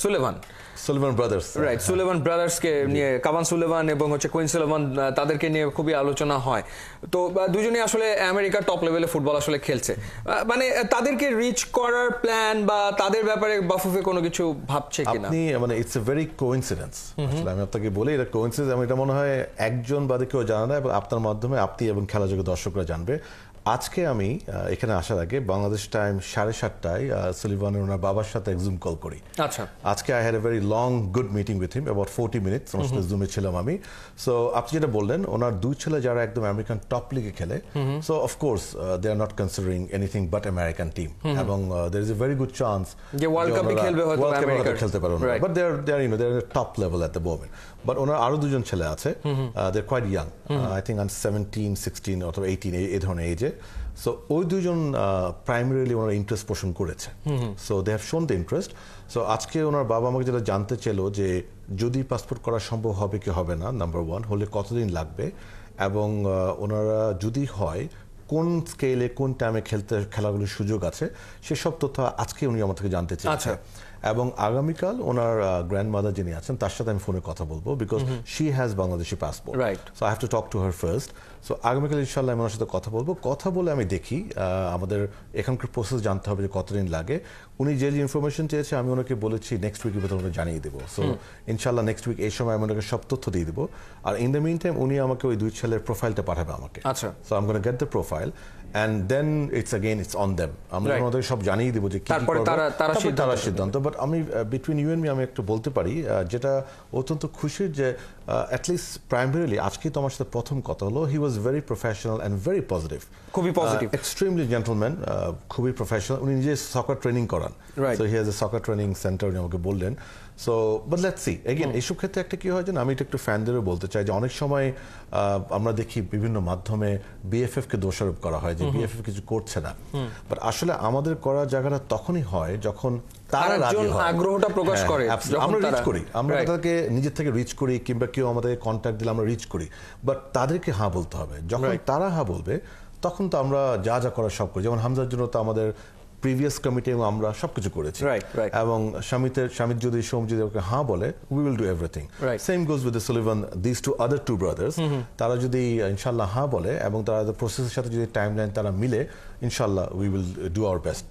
Sullivan brothers right Sullivan ব্রাদার্সকে নিয়ে Cavan Sullivan এবং queen Sullivan তাদেরকে নিয়ে খুবই আলোচনা হয়। তো দুজনেই আসলে আমেরিকার টপ লেভেলে ফুটবল আসলে খেলছে, মানে তাদেরকে রিচ করার প্ল্যান বা তাদের ব্যাপারে বাফুফে কোনো কিছু ভাবছে কিনা? আপনি মানে ইটস এ ভেরি কোইন্সিডেন্স। আসলে আমি আপনাকে বলি এটা কোইন্সিডেন্স, এটা মনে হয় একজন বাদে কেউ জানা না এবং আপনার মাধ্যমে আপনি এবং খেলাযোগ্য দর্শকরা জানবে। আজকে আমি এখানে আসার আগে বাংলাদেশ টাইম 7:30টায় সুলিভানের ওনার বাবার সাথে এক জুম কল করি। আচ্ছা, আজকে I had a very long good meeting with him, about 40 minutes ওনার সাথে জুমে ছিলাম আমি। সো আপনি যেটা বললেন, ওনার দুই ছেলে যারা একদম আমেরিকান টপ লিগে খেলে, so of course they are not considering anything but American team, এবং there is a very good chance যে ওয়ার্ল্ড কাপে খেলবে, হয়তো আমেরিকা খেলতে পারে ওনারা, but they are you know they are top level at the moment. But ওনার আরো দুজন ছেলে আছে, they are quite young, I think 17, 16 অথবা 18 এই ধরনের এজে। সো ওই দুজন প্রাইমারিলি ওনার ইন্টারেস্ট পোষণ করেছে, so they have shown the interest. So আজকে ওনার বাবা আমাকে যেটা জানতে চেলো যে যদি পাসপোর্ট করা সম্ভব হবে কি হবে না, নাম্বার ওয়ান, হলে কতদিন লাগবে, এবং ওনারা যদি হয় কোন স্কেলে কোন টাইমে খেলাগুলোর সুযোগ আছে, সেসব তথ্য আজকে উনি আমার থেকে জানতে চেয়েছেন। এবং আগামীকাল ওনার গ্র্যান্ডমাদার যিনি আছেন তার সাথে আমি ফোনে কথা বলবো, because she has Bangladeshi passport, so I have to talk to her first. So আগামীকাল ইনশাল্লাহ আমি ওনার সাথে কথা বলবো, কথা বলে আমি দেখি আমাদের এখানকার প্রসেস জানতে হবে যে কতদিন লাগে। উনি যে ইনফরমেশন চেয়েছে আমি ওনাকে বলেছি নেক্সট উইকের ভিতরে ওনাকে জানিয়ে দেবো। সো ইনশাল্লাহ নেক্সট উইক এই সময় আমি ওনাকে সব তথ্য দিয়ে দেবো। আর ইন দ্য মিন টাইম উনি আমাকে ওই দুই ছেলের প্রোফাইলটা পাঠাবে আমাকে। আচ্ছা, so I am gonna get the profile and then it's on them. আমরা ওনাদের সব জানিয়ে দেবো যে তারপরে তারা সিদ্ধান্ত। বাট আমি বিটুইন ইউ এন্ড মি আমি একটু বলতে পারি যেটা অত্যন্ত খুশির, যে অ্যাটলিস্ট প্রাইমারিলি আজকে তো আমার সাথে প্রথম কথা হলো, he was very professional and very positive, খুবই পজিটিভ, এক্সট্রিমলি জেন্টলম্যান, খুবই প্রফেশনাল। উনি নিজে সকার ট্রেনিং করান, so he has a soccer training centre, উনি আমাকে বললেন। So but let's see again, এইসব ক্ষেত্রে একটা কি হয় যে আমি এটা একটু ফ্যানদেরও বলতে চাই যে অনেক সময় আমরা দেখি বিভিন্ন মাধ্যমে বিএফএফ কে দোষারোপ করা হয় যে বিএফএফ কিছু করছে না, বাট আসলে আমাদের করার জায়গাটা তখনই হয় যখন তারা আগ্রহটা প্রকাশ করে, আমরা রিচ করি, আমরা তাদেরকে নিজের থেকে রিচ করি, কিংবা কেউ আমাদের কন্ট্যাক্ট দিলে আমরা রিচ করি, বাট তাদেরকে হ্যাঁ বলতে হবে। যখন তারা হ্যাঁ বলবে তখন তো আমরা যা যা করার সব করি। যেমন হামজার জন্য তো আমাদের প্রিভিয়াস কমিটি আমরা সবকিছু করেছি, এবং স্বামীর যদি সোম যদি ওকে হ্যাঁ বলে, we will do everything. Same goes with the Sullivan, this two other two brothers, তারা যদি ইনশাল্লাহ হ্যাঁ বলে এবং তারা প্রসেসের সাথে যদি টাইম লাইন তারা মিলে, ইনশাল্লাহ we will do our best.